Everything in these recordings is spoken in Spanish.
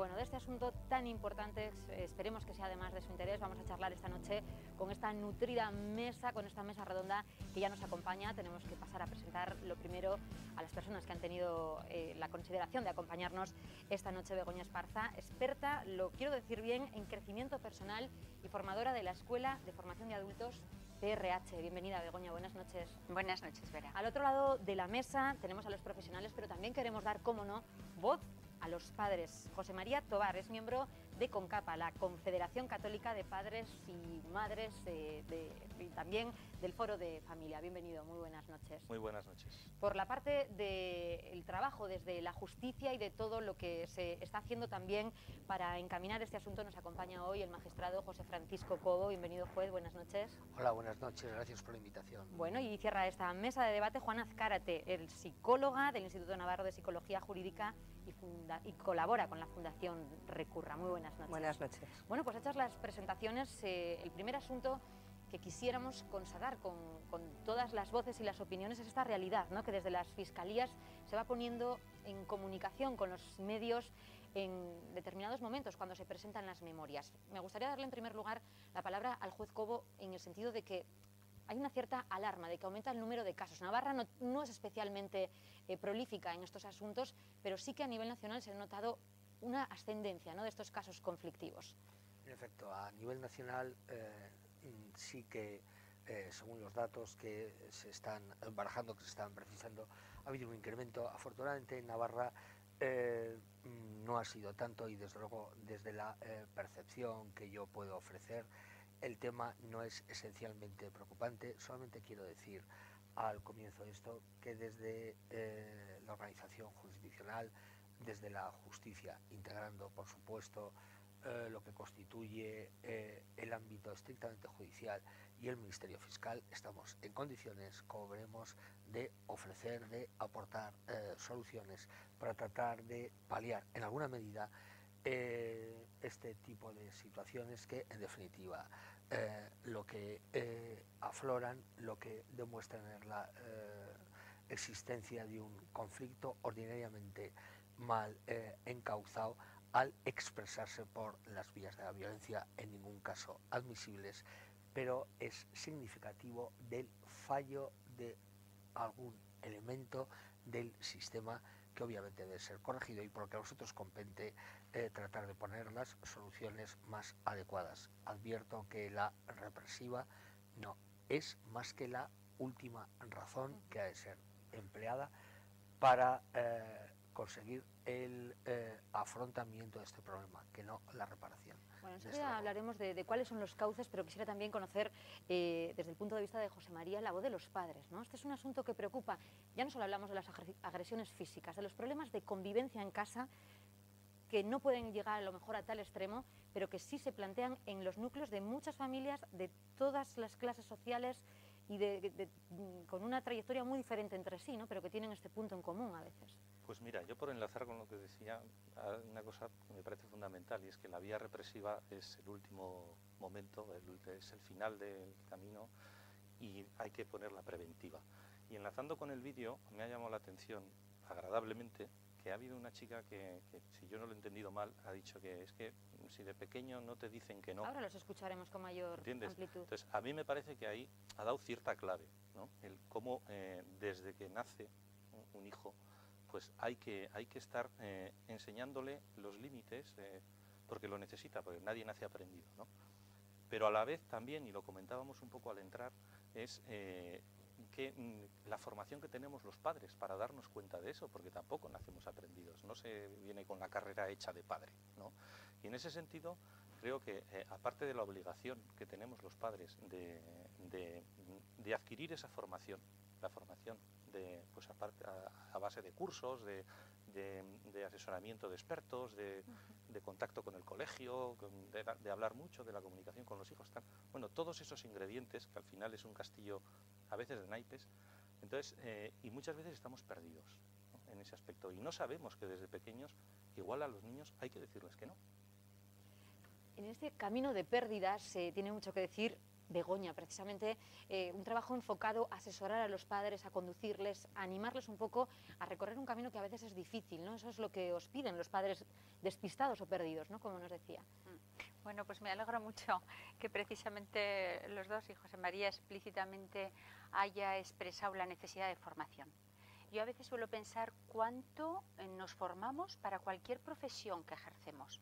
Bueno, de este asunto tan importante, esperemos que sea además de su interés, vamos a charlar esta noche con esta nutrida mesa, con esta mesa redonda que ya nos acompaña. Tenemos que pasar a presentar lo primero a las personas que han tenido la consideración de acompañarnos esta noche. Begoña Esparza, experta, lo quiero decir bien, en crecimiento personal y formadora de la Escuela de Formación de Adultos PRH. Bienvenida, Begoña, buenas noches. Buenas noches, Vera. Al otro lado de la mesa tenemos a los profesionales, pero también queremos dar, cómo no, voz a los padres. José María Tobar es miembro de CONCAPA, la Confederación Católica de Padres y Madres, y también del Foro de Familia. Bienvenido, muy buenas noches. Muy buenas noches. Por la parte del trabajo desde la justicia y de todo lo que se está haciendo también para encaminar este asunto, nos acompaña hoy el magistrado José Francisco Cobo. Bienvenido, juez, buenas noches. Hola, buenas noches, gracias por la invitación. Bueno, y cierra esta mesa de debate Juana Azcárate, el psicóloga del Instituto Navarro de Psicología Jurídica y colabora con la Fundación Recurra. Muy buenas noches. Buenas noches. Bueno, pues hechas las presentaciones, el primer asunto que quisiéramos constatar con todas las voces y las opiniones es esta realidad, ¿no?, que desde las fiscalías se va poniendo en comunicación con los medios en determinados momentos cuando se presentan las memorias. Me gustaría darle en primer lugar la palabra al juez Cobo en el sentido de que hay una cierta alarma de que aumenta el número de casos. Navarra no es especialmente prolífica en estos asuntos, pero sí que a nivel nacional se ha notado una ascendencia, ¿no?, de estos casos conflictivos. En efecto, a nivel nacional sí que, según los datos que se están barajando, que se están precisando, ha habido un incremento. Afortunadamente en Navarra no ha sido tanto, y desde luego desde la percepción que yo puedo ofrecer, el tema no es esencialmente preocupante. Solamente quiero decir al comienzo de esto que desde la organización jurisdiccional, desde la justicia, integrando por supuesto lo que constituye el ámbito estrictamente judicial y el Ministerio Fiscal, estamos en condiciones, como veremos, de ofrecer, de aportar soluciones para tratar de paliar en alguna medida este tipo de situaciones que, en definitiva, lo que afloran, lo que demuestran es la existencia de un conflicto ordinariamente mal encauzado al expresarse por las vías de la violencia, en ningún caso admisibles, pero es significativo del fallo de algún elemento del sistema que obviamente debe ser corregido, y por lo que a nosotros compete tratar de poner las soluciones más adecuadas. Advierto que la represiva no es más que la última razón que ha de ser empleada para conseguir el afrontamiento de este problema, que no la reparación. Bueno, enseguida hablaremos de cuáles son los cauces, pero quisiera también conocer desde el punto de vista de José María la voz de los padres, ¿no? Este es un asunto que preocupa. Ya no solo hablamos de las agresiones físicas, de los problemas de convivencia en casa, que no pueden llegar a lo mejor a tal extremo, pero que sí se plantean en los núcleos de muchas familias, de todas las clases sociales y con una trayectoria muy diferente entre sí, ¿no?, pero que tienen este punto en común a veces. Pues mira, yo por enlazar con lo que decía, una cosa que me parece fundamental, y es que la vía represiva es el último momento, es el final del camino, y hay que poner la preventiva. Y enlazando con el vídeo, me ha llamado la atención agradablemente que ha habido una chica que, si yo no lo he entendido mal, ha dicho que es que si de pequeño no te dicen que no... Ahora los escucharemos con mayor amplitud. Entonces, a mí me parece que ahí ha dado cierta clave, ¿no? El cómo desde que nace un hijo, pues hay que estar enseñándole los límites, porque lo necesita, porque nadie nace aprendido, ¿no? Pero a la vez también, y lo comentábamos un poco al entrar, es que la formación que tenemos los padres para darnos cuenta de eso, porque tampoco nacemos aprendidos, no se viene con la carrera hecha de padre, ¿no? Y en ese sentido creo que aparte de la obligación que tenemos los padres de adquirir esa formación, la formación pues a base de cursos, de asesoramiento de expertos, de contacto con el colegio, de hablar mucho de la comunicación con los hijos, bueno, todos esos ingredientes, que al final es un castillo a veces de naipes, entonces, y muchas veces estamos perdidos, ¿no?, en ese aspecto, y no sabemos que desde pequeños, igual a los niños hay que decirles que no. En este camino de pérdidas tiene mucho que decir Begoña, precisamente un trabajo enfocado a asesorar a los padres, a conducirles, a animarles un poco a recorrer un camino que a veces es difícil, ¿no? Eso es lo que os piden los padres despistados o perdidos, ¿no? Como nos decía. Bueno, pues me alegra mucho que precisamente los dos y José María explícitamente haya expresado la necesidad de formación. Yo a veces suelo pensar cuánto nos formamos para cualquier profesión que ejercemos.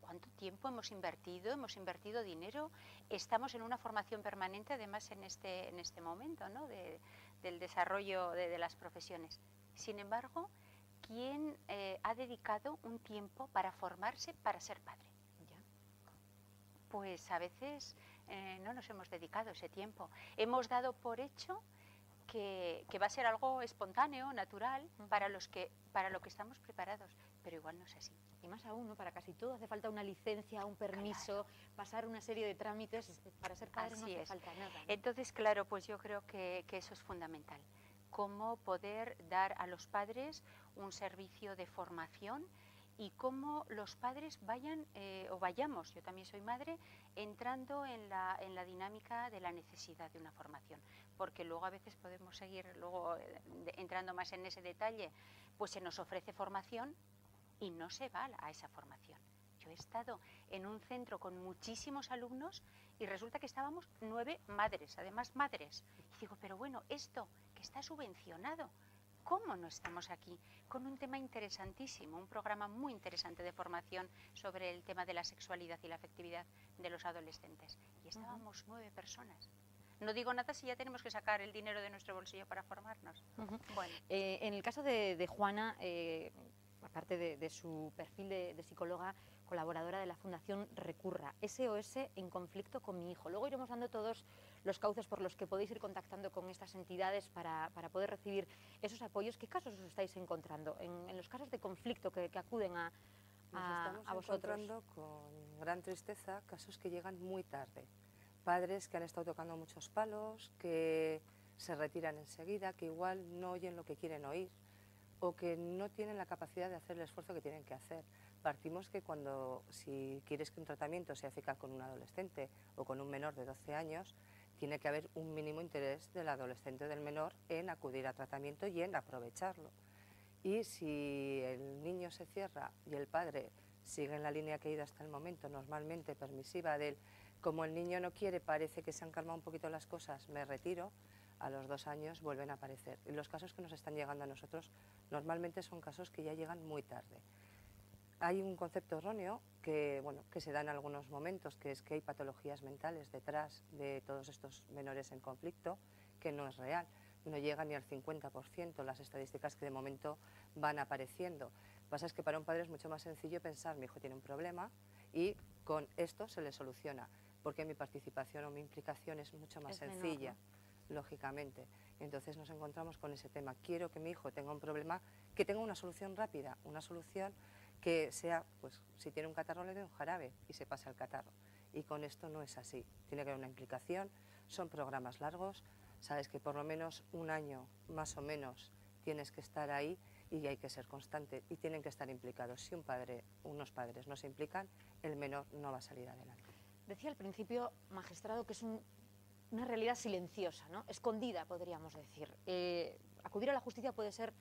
¿Cuánto tiempo hemos invertido dinero? Estamos en una formación permanente, además en este momento, ¿no? del desarrollo de las profesiones. Sin embargo, ¿quién ha dedicado un tiempo para formarse para ser padre? Pues a veces no nos hemos dedicado ese tiempo. Hemos dado por hecho que va a ser algo espontáneo, natural, para lo que estamos preparados, pero igual no es así. Y más aún, ¿no? Para casi todo hace falta una licencia, un permiso, pasar una serie de trámites. Para ser padre no hace falta nada, ¿no? Entonces, claro, pues yo creo que eso es fundamental. Cómo poder dar a los padres un servicio de formación y cómo los padres vayamos, yo también soy madre, entrando en la dinámica de la necesidad de una formación, porque luego a veces podemos seguir entrando más en ese detalle, pues se nos ofrece formación y no se va a esa formación. Yo he estado en un centro con muchísimos alumnos y resulta que estábamos 9 madres, además madres, y digo, pero bueno, esto que está subvencionado, ¿cómo no estamos aquí con un tema interesantísimo, un programa muy interesante de formación sobre el tema de la sexualidad y la afectividad de los adolescentes? Y estábamos 9 personas. No digo nada si ya tenemos que sacar el dinero de nuestro bolsillo para formarnos. Bueno. En el caso de Juana, aparte de su perfil de psicóloga, colaboradora de la Fundación Recurra, SOS en conflicto con mi hijo. Luego iremos dando todos los cauces por los que podéis ir contactando con estas entidades para poder recibir esos apoyos. ¿Qué casos os estáis encontrando? En los casos de conflicto que acuden a Nos estamos vosotros. encontrando con gran tristeza casos que llegan muy tarde. Padres que han estado tocando muchos palos, que se retiran enseguida, que igual no oyen lo que quieren oír o que no tienen la capacidad de hacer el esfuerzo que tienen que hacer. Partimos que si quieres que un tratamiento sea eficaz con un adolescente o con un menor de 12 años, tiene que haber un mínimo interés del adolescente o del menor en acudir a tratamiento y en aprovecharlo. Y si el niño se cierra y el padre sigue en la línea que ha ido hasta el momento, normalmente permisiva del como el niño no quiere, parece que se han calmado un poquito las cosas, me retiro, a los 2 años vuelven a aparecer. Y los casos que nos están llegando a nosotros normalmente son casos que ya llegan muy tarde. Hay un concepto erróneo que se da en algunos momentos, que es que hay patologías mentales detrás de todos estos menores en conflicto, que no es real. No llega ni al 50% las estadísticas que de momento van apareciendo. Lo que pasa es que para un padre es mucho más sencillo pensar, mi hijo tiene un problema y con esto se le soluciona, porque mi participación o mi implicación es mucho más sencilla, lógicamente. Entonces nos encontramos con ese tema. Quiero que mi hijo tenga un problema, que tenga una solución rápida, una solución que sea, pues si tiene un catarro le dé un jarabe y se pase al catarro. Y con esto no es así. Tiene que haber una implicación, son programas largos, sabes que por lo menos un año más o menos tienes que estar ahí y hay que ser constante y tienen que estar implicados. Si unos padres no se implican, el menor no va a salir adelante. Decía al principio, magistrado, que es una realidad silenciosa, ¿no? Escondida, podríamos decir. Acudir a la justicia puede ser,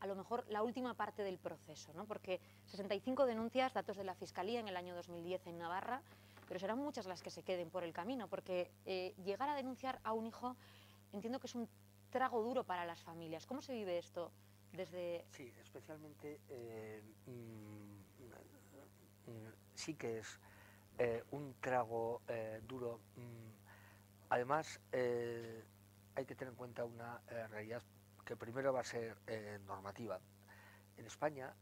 a lo mejor, la última parte del proceso, ¿no? Porque 65 denuncias, datos de la Fiscalía en el año 2010 en Navarra, pero serán muchas las que se queden por el camino, porque llegar a denunciar a un hijo, entiendo que es un trago duro para las familias. ¿Cómo se vive esto desde...? Sí, especialmente sí que es un trago duro. Además, hay que tener en cuenta una realidad que primero va a ser normativa. En España,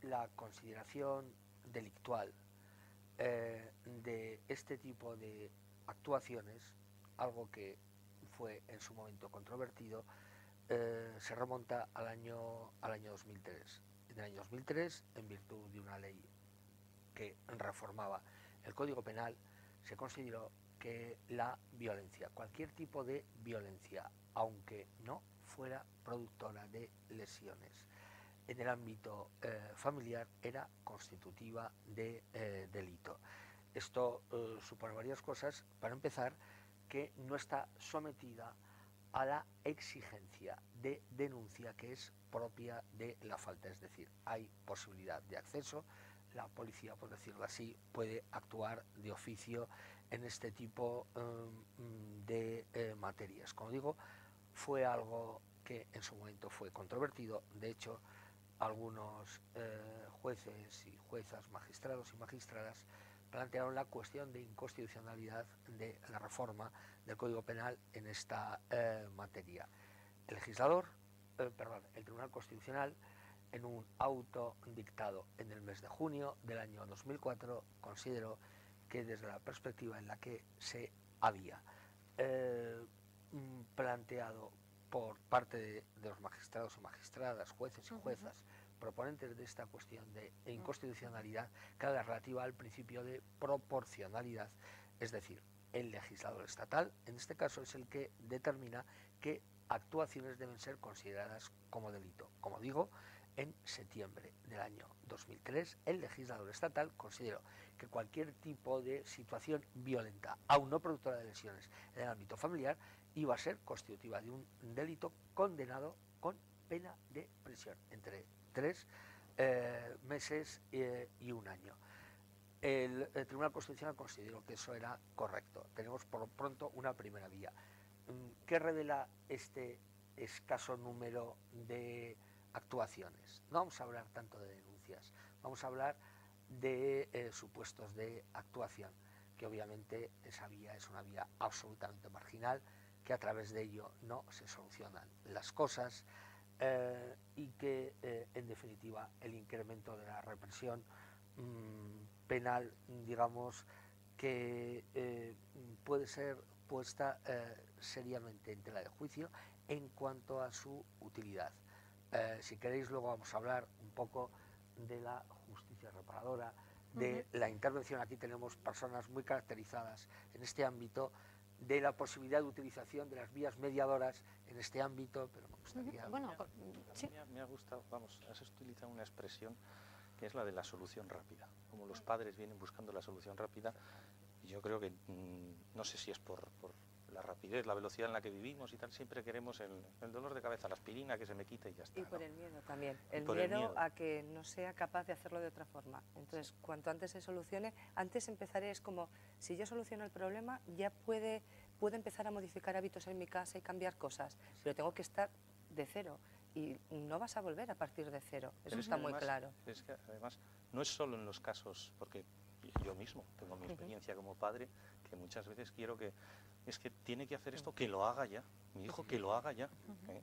la consideración delictual de este tipo de actuaciones, algo que fue en su momento controvertido, se remonta al año 2003. En el año 2003, en virtud de una ley que reformaba el Código Penal, se consideró que la violencia, cualquier tipo de violencia, aunque no fuera productora de lesiones en el ámbito familiar, era constitutiva de delito. esto supone varias cosas. Para empezar, que no está sometida a la exigencia de denuncia que es propia de la falta, es decir, hay posibilidad de acceso, la policía, por decirlo así, puede actuar de oficio en este tipo de materias. Como digo, fue algo que en su momento fue controvertido. De hecho, algunos jueces y juezas, magistrados y magistradas plantearon la cuestión de inconstitucionalidad de la reforma del Código Penal en esta materia. El el Tribunal Constitucional, en un auto dictado en el mes de junio del año 2004, consideró que desde la perspectiva en la que se había planteado por parte de los magistrados y magistradas, jueces y juezas, proponentes de esta cuestión de inconstitucionalidad, que era la relativa al principio de proporcionalidad, es decir, el legislador estatal, en este caso, es el que determina qué actuaciones deben ser consideradas como delito. Como digo, en septiembre del año 2003, el legislador estatal consideró que cualquier tipo de situación violenta, aun no productora de lesiones en el ámbito familiar, iba a ser constitutiva de un delito condenado con pena de prisión entre 3 meses y 1 año. El Tribunal Constitucional consideró que eso era correcto. Tenemos por lo pronto una primera vía. ¿Qué revela este escaso número de actuaciones? No vamos a hablar tanto de denuncias, vamos a hablar de supuestos de actuación, que obviamente esa vía es una vía absolutamente marginal, que a través de ello no se solucionan las cosas y que en definitiva el incremento de la represión penal, digamos, que puede ser puesta seriamente en tela de juicio en cuanto a su utilidad. Si queréis, luego vamos a hablar un poco de la justicia reparadora, de la intervención. Aquí tenemos personas muy caracterizadas en este ámbito, de la posibilidad de utilización de las vías mediadoras en este ámbito, pero me gustaría... Bueno, sí. Me ha gustado, vamos, has utilizado una expresión que es la de la solución rápida. Como los padres vienen buscando la solución rápida, y yo creo que, no sé si es por la rapidez, la velocidad en la que vivimos y tal, siempre queremos el dolor de cabeza, la aspirina, que se me quite y ya está. Y por ¿no? el miedo también, el por miedo a que no sea capaz de hacerlo de otra forma. Entonces, cuanto antes se solucione, antes empezaré, es como, si yo soluciono el problema, ya puedo empezar a modificar hábitos en mi casa y cambiar cosas, pero tengo que estar de cero. Y no vas a volver a partir de cero, eso está muy claro. Es que además no es solo en los casos, porque yo mismo tengo mi experiencia como padre, que muchas veces quiero que, es que tiene que hacer esto, que lo haga ya, mi hijo que lo haga ya,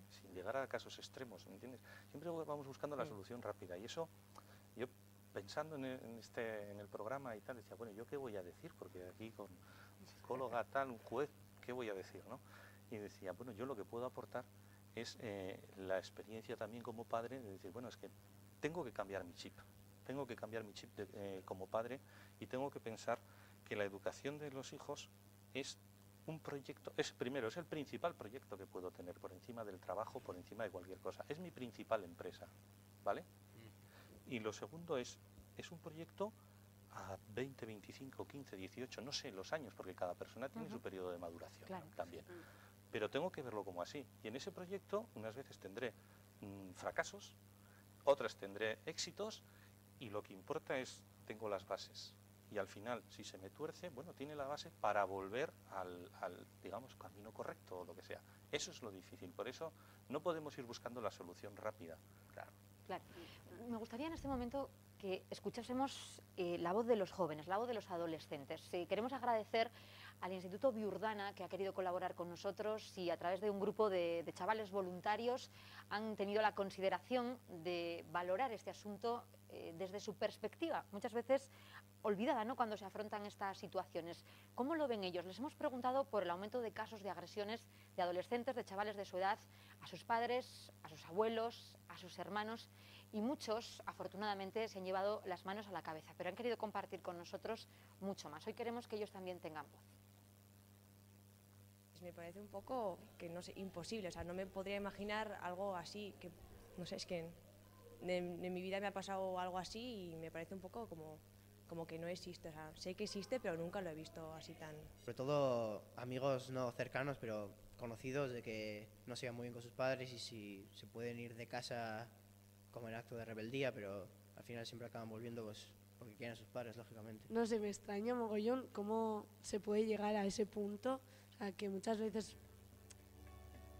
sin llegar a casos extremos, ¿me entiendes? Siempre vamos buscando la solución rápida, y eso, yo pensando en el programa y tal, decía, bueno, ¿yo qué voy a decir? Porque aquí con psicóloga tal, un juez, ¿qué voy a decir, no? Y decía, bueno, yo lo que puedo aportar es la experiencia también como padre de decir, bueno, es que tengo que cambiar mi chip, como padre, y tengo que pensar que la educación de los hijos es un proyecto, es el principal proyecto que puedo tener por encima del trabajo, por encima de cualquier cosa, es mi principal empresa, ¿vale? Y lo segundo es un proyecto a 20, 25, 15, 18, no sé los años, porque cada persona tiene su periodo de maduración, claro, también. Pero tengo que verlo como así. Y en ese proyecto unas veces tendré fracasos, otras tendré éxitos, y lo que importa es, tengo las bases. Y al final, si se me tuerce, bueno, tiene la base para volver al digamos, camino correcto o lo que sea. Eso es lo difícil. Por eso no podemos ir buscando la solución rápida. Claro. Me gustaría en este momento que escuchásemos la voz de los jóvenes, la voz de los adolescentes. Queremos agradecer al Instituto Viurdana, que ha querido colaborar con nosotros y a través de un grupo de chavales voluntarios han tenido la consideración de valorar este asunto desde su perspectiva, muchas veces olvidada, ¿no?, cuando se afrontan estas situaciones. ¿Cómo lo ven ellos? Les hemos preguntado por el aumento de casos de agresiones de adolescentes, de chavales de su edad, a sus padres, a sus abuelos, a sus hermanos, y muchos, afortunadamente, se han llevado las manos a la cabeza, pero han querido compartir con nosotros mucho más. Hoy queremos que ellos también tengan voz. Me parece un poco, que no sé, imposible, o sea, no me podría imaginar algo así, que no sé, es que en mi vida me ha pasado algo así y me parece un poco como como que no existe. O sea, sé que existe, pero nunca lo he visto así tan... Sobre todo amigos no cercanos, pero conocidos, de que no se llevan muy bien con sus padres y si se pueden ir de casa como en acto de rebeldía, pero al final siempre acaban volviendo pues porque quieren a sus padres, lógicamente. No sé, me extraña mogollón cómo se puede llegar a ese punto, o sea, que muchas veces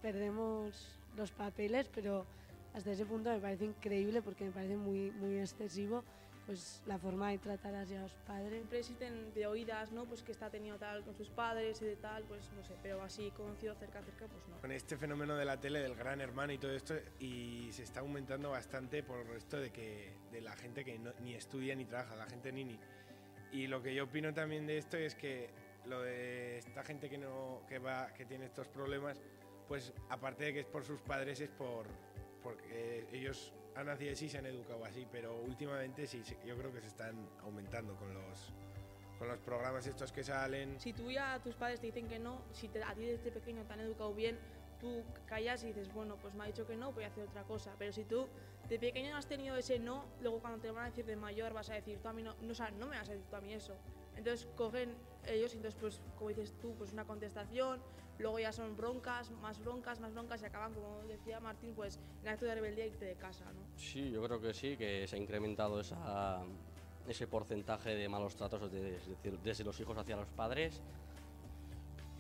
perdemos los papeles, pero hasta ese punto me parece increíble porque me parece muy, muy excesivo pues la forma de tratar así a los padres. Siempre existen de oídas, ¿no? Pues que está tenido tal con sus padres y de tal, pues no sé, pero así conocido cerca, pues no. Con este fenómeno de la tele, del gran hermano y todo esto, y se está aumentando bastante por esto de la gente que ni estudia ni trabaja, la gente nini. Y lo que yo opino también de esto es que lo de esta gente que tiene estos problemas, pues aparte de que es por sus padres, es porque ellos han nacido así y se han educado así, pero últimamente sí, yo creo que se están aumentando con los programas estos que salen. Si tú ya tus padres te dicen que no, si a ti desde pequeño te han educado bien, tú callas y dices, bueno, pues me ha dicho que no, voy a hacer otra cosa. Pero si tú de pequeño no has tenido ese no, luego cuando te van a decir de mayor vas a decir, tú a mí no, o sea, no me vas a decir tú a mí eso. Entonces cogen ellos y entonces pues como dices tú, pues una contestación, luego ya son broncas y acaban, como decía Martín, pues en acto de rebeldía irte de casa, ¿no? Sí, yo creo que sí, que se ha incrementado ese porcentaje de malos tratos desde los hijos hacia los padres,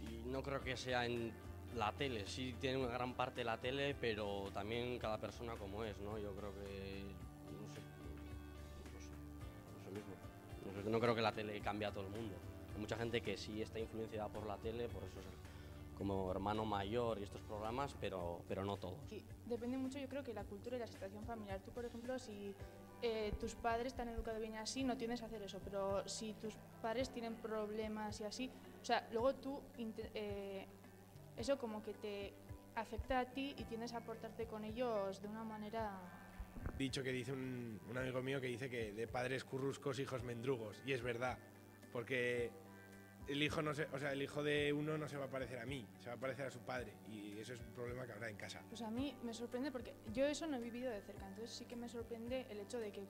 y no creo que sea en la tele. Sí tiene una gran parte la tele, pero también cada persona como es, ¿no? Yo creo que, no sé, eso mismo. No creo que la tele cambie a todo el mundo. Hay mucha gente que sí está influenciada por la tele, por eso es como Hermano Mayor y estos programas, pero no todos. Sí, depende mucho, yo creo, que la cultura y la situación familiar. Tú, por ejemplo, si tus padres te han educado bien así, no tienes que hacer eso, pero si tus padres tienen problemas y así, o sea, luego tú, eso como que te afecta a ti y tienes que aportarte con ellos de una manera... Dicho que dice un amigo mío que dice que de padres curruscos, hijos mendrugos, y es verdad, porque el hijo de uno no se va a parecer a mí, se va a parecer a su padre, y eso es un problema que habrá en casa. Pues a mí me sorprende porque yo eso no he vivido de cerca, entonces sí que me sorprende el hecho de que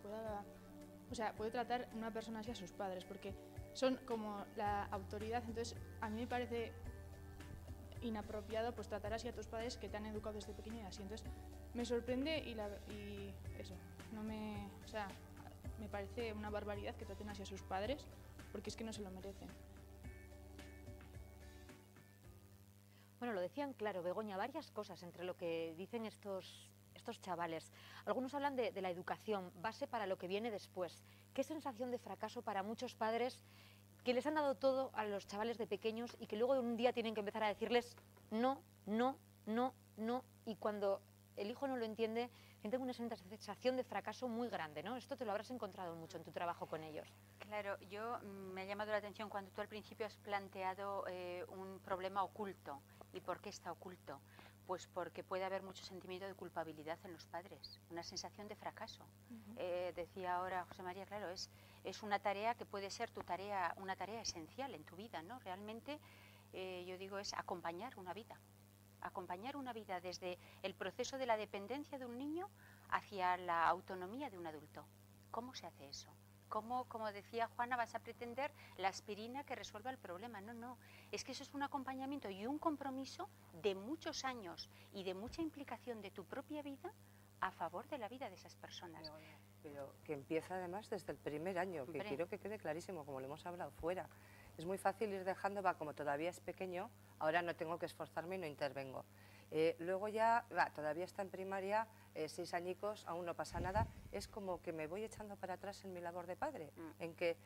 puede tratar una persona así a sus padres, porque son como la autoridad. Entonces a mí me parece inapropiado pues tratar así a tus padres que te han educado desde pequeño y así. Entonces me sorprende y eso, me parece una barbaridad que traten así a sus padres, porque es que no se lo merecen. Bueno, lo decían claro, Begoña, varias cosas entre lo que dicen estos chavales. Algunos hablan de la educación, base para lo que viene después. Qué sensación de fracaso para muchos padres que les han dado todo a los chavales de pequeños y que luego un día tienen que empezar a decirles no, no, no, no, y cuando el hijo no lo entiende, sienten una sensación de fracaso muy grande, ¿no? Esto te lo habrás encontrado mucho en tu trabajo con ellos. Claro, me ha llamado la atención cuando tú al principio has planteado un problema oculto. ¿Y por qué está oculto? Pues porque puede haber mucho sentimiento de culpabilidad en los padres, una sensación de fracaso. Decía ahora José María, claro, es una tarea que puede ser una tarea esencial en tu vida, ¿no? Realmente, yo digo, es acompañar una vida desde el proceso de la dependencia de un niño hacia la autonomía de un adulto. ¿Cómo se hace eso? ¿Cómo, como decía Juana, vas a pretender la aspirina que resuelva el problema? No, no, es que eso es un acompañamiento y un compromiso de muchos años y de mucha implicación de tu propia vida a favor de la vida de esas personas. Pero que empieza además desde el primer año, que quiero que quede clarísimo, como lo hemos hablado fuera. Es muy fácil ir dejando, como todavía es pequeño, ahora no tengo que esforzarme y no intervengo. Luego ya, todavía está en primaria, 6 añicos, aún no pasa nada, es como que me voy echando para atrás en mi labor de padre, en que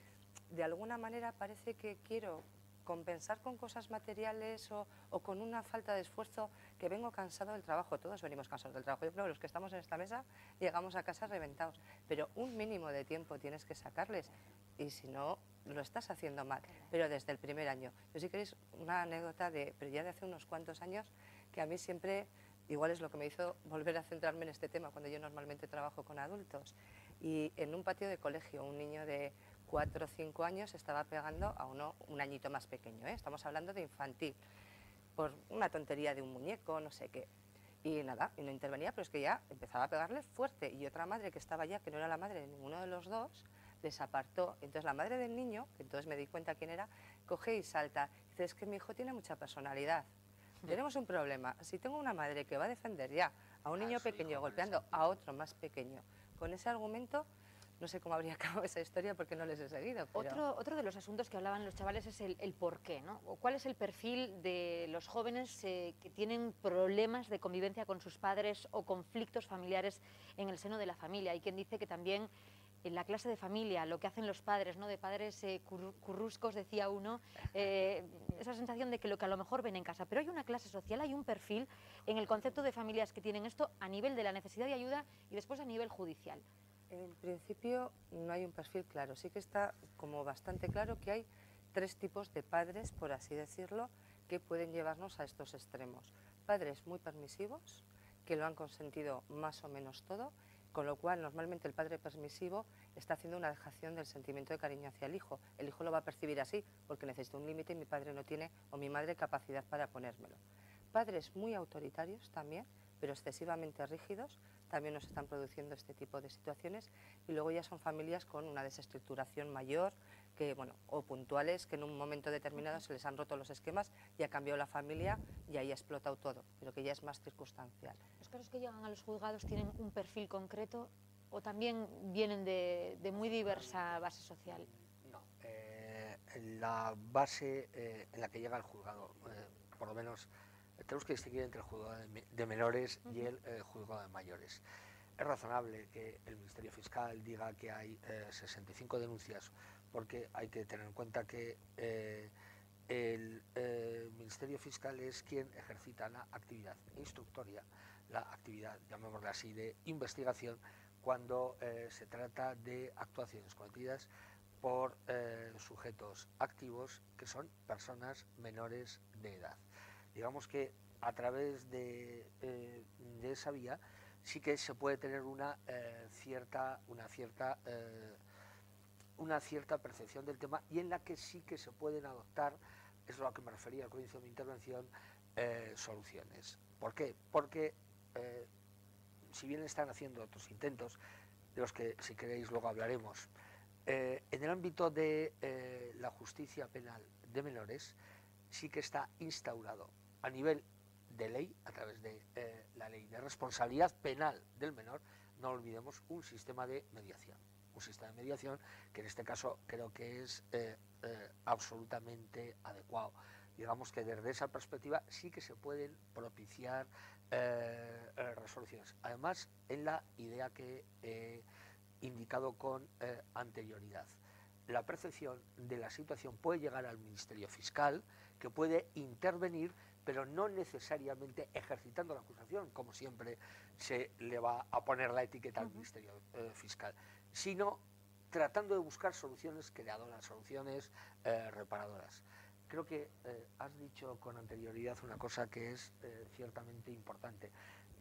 de alguna manera parece que quiero compensar con cosas materiales o con una falta de esfuerzo, que vengo cansado del trabajo. Todos venimos cansados del trabajo. Yo creo que los que estamos en esta mesa llegamos a casa reventados, pero un mínimo de tiempo tienes que sacarles y si no, lo estás haciendo mal, pero desde el primer año. Yo si queréis una anécdota pero ya de hace unos cuantos años, que a mí siempre, igual es lo que me hizo volver a centrarme en este tema, cuando yo normalmente trabajo con adultos. Y en un patio de colegio, un niño de 4 o 5 años estaba pegando a uno un añito más pequeño, estamos hablando de infantil, por una tontería de un muñeco, no sé qué. Y nada, y no intervenía, pero es que ya empezaba a pegarle fuerte. Y otra madre que estaba allá, que no era la madre de ninguno de los dos, les apartó. Entonces la madre del niño, que entonces me di cuenta quién era, coge y salta. Dice, es que mi hijo tiene mucha personalidad. Tenemos un problema. Si tengo una madre que va a defender ya a un niño pequeño golpeando a otro más pequeño, con ese argumento, no sé cómo habría acabado esa historia porque no les he seguido. Pero... Otro de los asuntos que hablaban los chavales es el por qué, ¿no? O ¿cuál es el perfil de los jóvenes que tienen problemas de convivencia con sus padres o conflictos familiares en el seno de la familia? Hay quien dice que también en la clase de familia, lo que hacen los padres, ¿no? De padres curruscos, decía uno, esa sensación de que lo que a lo mejor ven en casa. Pero hay una clase social, hay un perfil en el concepto de familias que tienen esto a nivel de la necesidad de ayuda y después a nivel judicial. En principio no hay un perfil claro, sí que está como bastante claro que hay 3 tipos de padres, por así decirlo, que pueden llevarnos a estos extremos. Padres muy permisivos, que lo han consentido más o menos todo, con lo cual normalmente el padre permisivo está haciendo una dejación del sentimiento de cariño hacia el hijo lo va a percibir así, porque necesita un límite y mi padre no tiene, o mi madre, capacidad para ponérmelo. Padres muy autoritarios también, pero excesivamente rígidos, también nos están produciendo este tipo de situaciones, y luego ya son familias con una desestructuración mayor, que, bueno, o puntuales, que en un momento determinado se les han roto los esquemas y ha cambiado la familia y ahí ha explotado todo, pero que ya es más circunstancial. ¿Los casos que llegan a los juzgados tienen un perfil concreto o también vienen de muy diversa base social? No, la base en la que llega el juzgado, por lo menos tenemos que distinguir entre el juzgado de menores y el juzgado de mayores. Es razonable que el Ministerio Fiscal diga que hay 65 denuncias, porque hay que tener en cuenta que el Ministerio Fiscal es quien ejercita la actividad instructoria, la actividad, llamémosla así, de investigación, cuando se trata de actuaciones cometidas por sujetos activos que son personas menores de edad. Digamos que a través de esa vía sí que se puede tener una cierta percepción del tema, y en la que sí que se pueden adoptar, es a lo que me refería al comienzo de mi intervención, soluciones. ¿Por qué? Porque si bien están haciendo otros intentos, de los que si queréis luego hablaremos, en el ámbito de la justicia penal de menores sí que está instaurado a nivel de ley, a través de la ley de responsabilidad penal del menor, no olvidemos, un sistema de mediación. Un sistema de mediación que en este caso creo que es absolutamente adecuado. Digamos que desde esa perspectiva sí que se pueden propiciar resoluciones. Además, en la idea que he indicado con anterioridad, la percepción de la situación puede llegar al Ministerio Fiscal, que puede intervenir, pero no necesariamente ejercitando la acusación, como siempre se le va a poner la etiqueta al Ministerio Fiscal, sino tratando de buscar soluciones creadoras, soluciones reparadoras. Creo que has dicho con anterioridad una cosa que es ciertamente importante.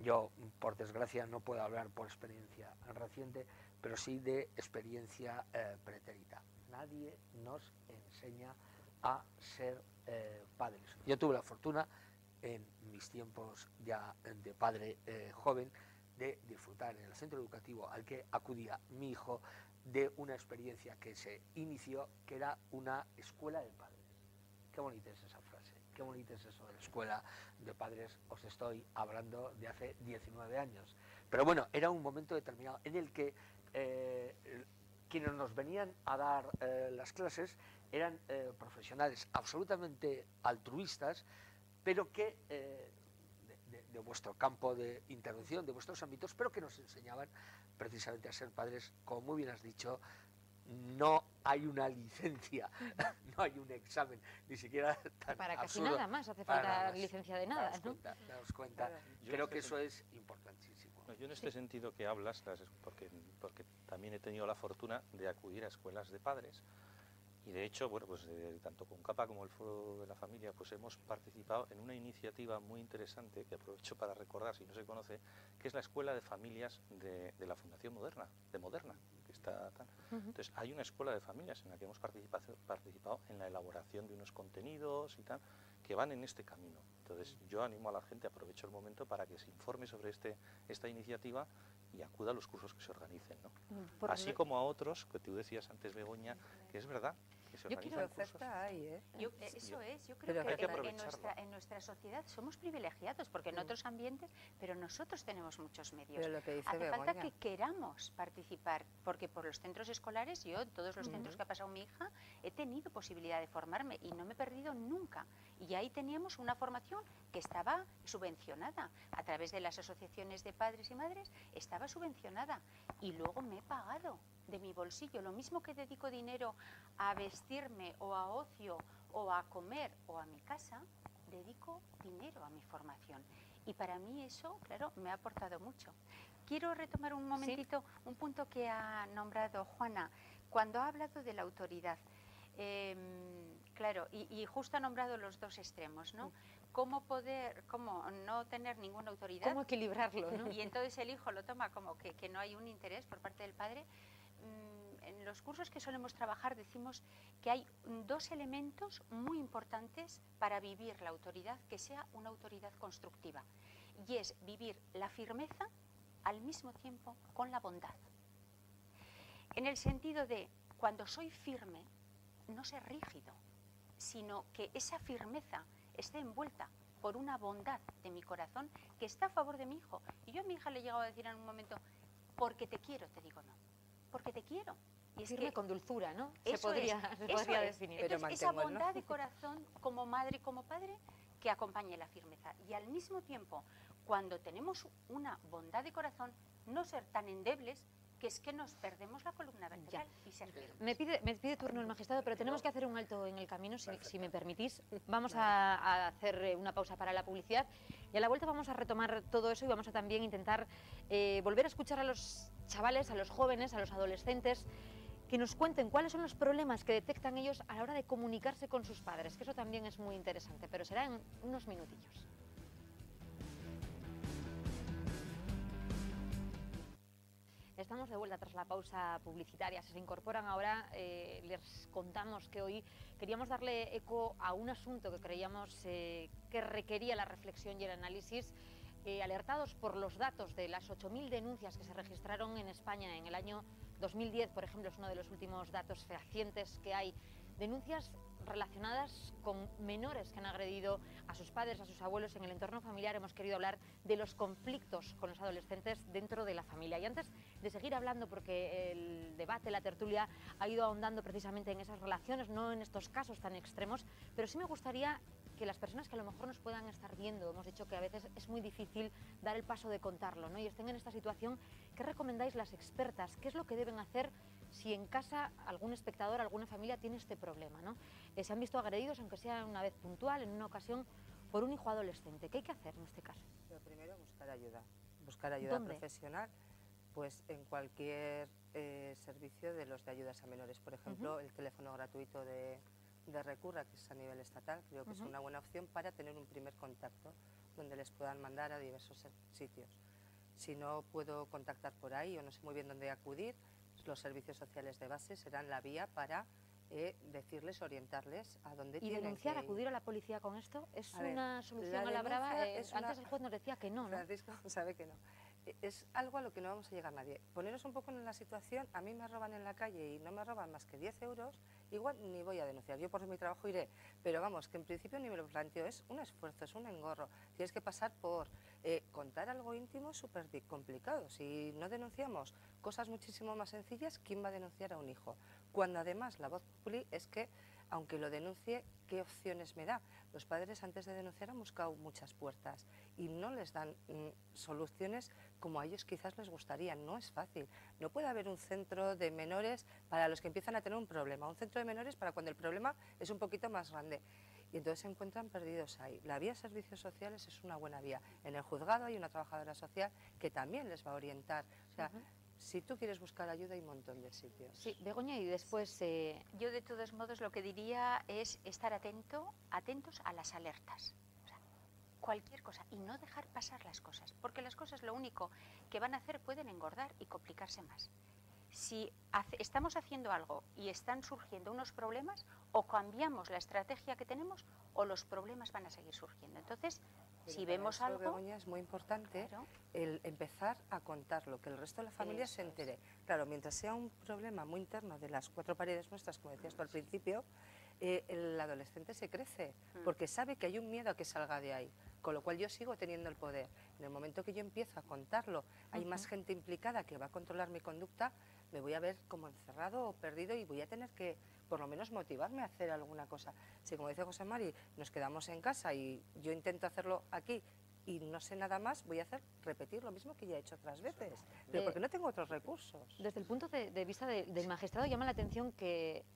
Yo, por desgracia, no puedo hablar por experiencia reciente, pero sí de experiencia pretérita. Nadie nos enseña a ser padres. Yo tuve la fortuna, en mis tiempos ya de padre joven, de disfrutar en el centro educativo al que acudía mi hijo de una experiencia que se inició, que era una escuela de padres. Qué bonita es esa frase, qué bonita es eso de la escuela de padres. Os estoy hablando de hace 19 años. Pero bueno, era un momento determinado en el que quienes nos venían a dar las clases eran profesionales absolutamente altruistas, pero que de vuestro campo de intervención, de vuestros ámbitos, pero que nos enseñaban precisamente a ser padres. Como muy bien has dicho, no hay una licencia, no hay un examen, ni siquiera tan para casi absurdo. nada más hace falta licencia de nada, ¿no? Daos cuenta. Creo que eso es importantísimo. No, yo en este sentido que hablas, porque también he tenido la fortuna de acudir a escuelas de padres, y de hecho, bueno, pues tanto con CAPA como el Foro de la Familia, pues hemos participado en una iniciativa muy interesante que aprovecho para recordar, si no se conoce, que es la Escuela de Familias de la Fundación Moderna, de Moderna, que está tan. Entonces, hay una escuela de familias en la que hemos participado en la elaboración de unos contenidos y tal, que van en este camino. Entonces, yo animo a la gente, aprovecho el momento para que se informe sobre esta iniciativa y acuda a los cursos que se organicen, ¿no? Por Así lo- como a otros, que tú decías antes, Begoña, que es verdad, que se Yo organizan quiero cursos. Oferta hay, ¿eh? Eso es, yo Pero creo hay que que aprovecharlo. en nuestra sociedad somos privilegiados, porque en otros ambientes, pero nosotros tenemos muchos medios. Pero lo que dice Hace falta Begoña. que queramos participar, porque por los centros escolares, yo en todos los centros que ha pasado mi hija, he tenido posibilidad de formarme y no me he perdido nunca. Y ahí teníamos una formación que estaba subvencionada a través de las asociaciones de padres y madres, estaba subvencionada y luego me he pagado de mi bolsillo. Lo mismo que dedico dinero a vestirme o a ocio o a comer o a mi casa, dedico dinero a mi formación. Y para mí eso, claro, me ha aportado mucho. Quiero retomar un momentito un punto que ha nombrado Juana, cuando ha hablado de la autoridad. Claro, y justo ha nombrado los dos extremos, ¿no? Cómo no tener ninguna autoridad. ¿Cómo equilibrarlo, no? Y entonces el hijo lo toma como que no hay un interés por parte del padre. En los cursos que solemos trabajar decimos que hay dos elementos muy importantes para vivir la autoridad, que sea una autoridad constructiva. Y es vivir la firmeza al mismo tiempo con la bondad. En el sentido de, cuando soy firme, no ser rígido, sino que esa firmeza esté envuelta por una bondad de mi corazón que está a favor de mi hijo. Y yo a mi hija le he llegado a decir en un momento, porque te quiero, te digo no, porque te quiero. Y es Firme que con dulzura, ¿no? eso Se podría es. definir. Entonces, esa bondad de corazón como madre y como padre que acompañe la firmeza. Y al mismo tiempo, cuando tenemos una bondad de corazón, no ser tan endebles que es que nos perdemos la columna vertebral y ser firmes. Me pide turno el magistrado, pero tenemos que hacer un alto en el camino, si me permitís. Vamos a hacer una pausa para la publicidad y a la vuelta vamos a retomar todo eso y vamos a también intentar volver a escuchar a los chavales, a los jóvenes, a los adolescentes, que nos cuenten cuáles son los problemas que detectan ellos a la hora de comunicarse con sus padres, que eso también es muy interesante, pero será en unos minutillos. Estamos de vuelta tras la pausa publicitaria. Si se incorporan ahora, les contamos que hoy queríamos darle eco a un asunto que creíamos que requería la reflexión y el análisis, alertados por los datos de las 8.000 denuncias que se registraron en España en el año 2010, por ejemplo, es uno de los últimos datos fehacientes que hay. Denuncias relacionadas con menores que han agredido a sus padres, a sus abuelos en el entorno familiar. Hemos querido hablar de los conflictos con los adolescentes dentro de la familia. Y antes de seguir hablando, porque el debate, la tertulia, ha ido ahondando precisamente en esas relaciones, no en estos casos tan extremos, pero sí me gustaría que las personas que a lo mejor nos puedan estar viendo, hemos dicho que a veces es muy difícil dar el paso de contarlo, ¿no? Y estén en esta situación, ¿qué recomendáis las expertas? ¿Qué es lo que deben hacer si en casa algún espectador, alguna familia tiene este problema, ¿no? Se han visto agredidos, aunque sea una vez puntual, en una ocasión, por un hijo adolescente. ¿Qué hay que hacer en este caso? Lo primero, buscar ayuda ¿Dónde? profesional, pues en cualquier servicio de los de ayudas a menores. Por ejemplo, el teléfono gratuito de Recurra, que es a nivel estatal, creo que es una buena opción para tener un primer contacto donde les puedan mandar a diversos sitios. Si no puedo contactar por ahí o no sé muy bien dónde acudir, los servicios sociales de base serán la vía para decirles, orientarles a dónde ¿Y tienen denunciar, que ir. acudir a la policía con esto? ¿Es A ver, una solución la a la brava? denuncia es Antes una- el juez nos decía que no, ¿no? Francisco sabe que no. Es algo a lo que no vamos a llegar nadie. Poneros un poco en la situación, a mí me roban en la calle y no me roban más que 10 euros, igual ni voy a denunciar. Yo por mi trabajo iré, pero vamos, que en principio ni me lo planteo, es un esfuerzo, es un engorro. Tienes que pasar por contar algo íntimo, es súper complicado. Si no denunciamos cosas muchísimo más sencillas, ¿quién va a denunciar a un hijo? Cuando además la voz populi es que, aunque lo denuncie, ¿qué opciones me da? Los padres antes de denunciar han buscado muchas puertas y no les dan soluciones como a ellos quizás les gustaría. No es fácil. No puede haber un centro de menores para los que empiezan a tener un problema, un centro de menores para cuando el problema es un poquito más grande. Y entonces se encuentran perdidos ahí. La vía servicios sociales es una buena vía. En el juzgado hay una trabajadora social que también les va a orientar. O sea, si tú quieres buscar ayuda hay un montón de sitios. Sí, Begoña, y después... Yo de todos modos lo que diría es estar atentos a las alertas. O sea, cualquier cosa y no dejar pasar las cosas, porque las cosas lo único que van a hacer pueden engordar y complicarse más. si estamos haciendo algo y están surgiendo unos problemas, o cambiamos la estrategia que tenemos o los problemas van a seguir surgiendo. Entonces, si vemos algo... Begoña, es muy importante el empezar a contarlo, que el resto de la familia se entere. Claro, mientras sea un problema muy interno de las cuatro paredes nuestras, como decías tú al principio, el adolescente se crece, porque sabe que hay un miedo a que salga de ahí, con lo cual yo sigo teniendo el poder. En el momento que yo empiezo a contarlo, hay más gente implicada que va a controlar mi conducta, me voy a ver como encerrado o perdido y voy a tener que, por lo menos, motivarme a hacer alguna cosa. Si, como dice José Mari, nos quedamos en casa y yo intento hacerlo aquí y no sé nada más, voy a repetir lo mismo que ya he hecho otras veces, pero porque no tengo otros recursos. Desde el punto de vista del magistrado, llama la atención que